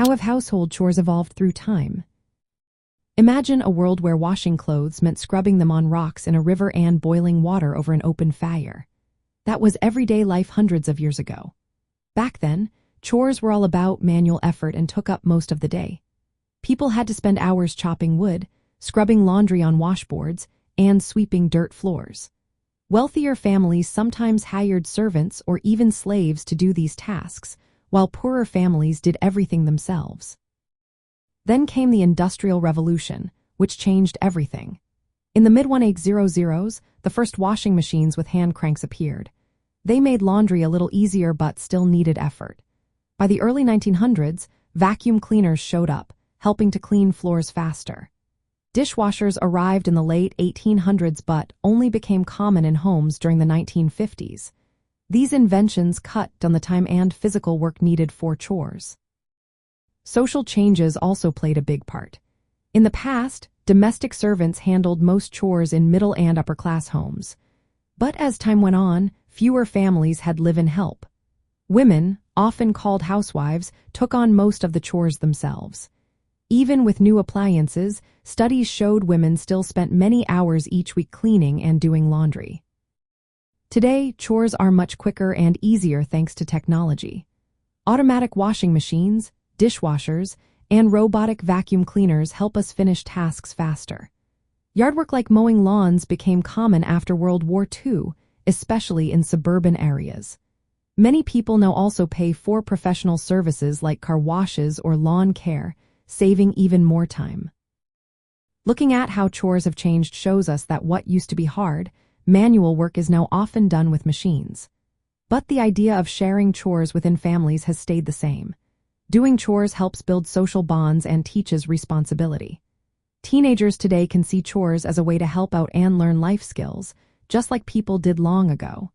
How have household chores evolved through time? Imagine a world where washing clothes meant scrubbing them on rocks in a river and boiling water over an open fire. That was everyday life hundreds of years ago. Back then, chores were all about manual effort and took up most of the day. People had to spend hours chopping wood, scrubbing laundry on washboards, and sweeping dirt floors. Wealthier families sometimes hired servants or even slaves to do these tasks, while poorer families did everything themselves. Then came the Industrial Revolution, which changed everything. In the mid-1800s, the first washing machines with hand cranks appeared. They made laundry a little easier but still needed effort. By the early 1900s, vacuum cleaners showed up, helping to clean floors faster. Dishwashers arrived in the late 1800s but only became common in homes during the 1950s. These inventions cut down the time and physical work needed for chores. Social changes also played a big part. In the past, domestic servants handled most chores in middle and upper-class homes. But as time went on, fewer families had live-in help. Women, often called housewives, took on most of the chores themselves. Even with new appliances, studies showed women still spent many hours each week cleaning and doing laundry. Today, chores are much quicker and easier thanks to technology. Automatic washing machines, dishwashers, and robotic vacuum cleaners help us finish tasks faster. Yardwork like mowing lawns became common after World War II, especially in suburban areas. Many people now also pay for professional services like car washes or lawn care, saving even more time. Looking at how chores have changed shows us that what used to be hard, manual work is now often done with machines. But the idea of sharing chores within families has stayed the same. Doing chores helps build social bonds and teaches responsibility. Teenagers today can see chores as a way to help out and learn life skills, just like people did long ago.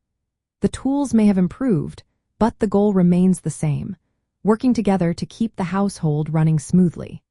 The tools may have improved, but the goal remains the same, working together to keep the household running smoothly.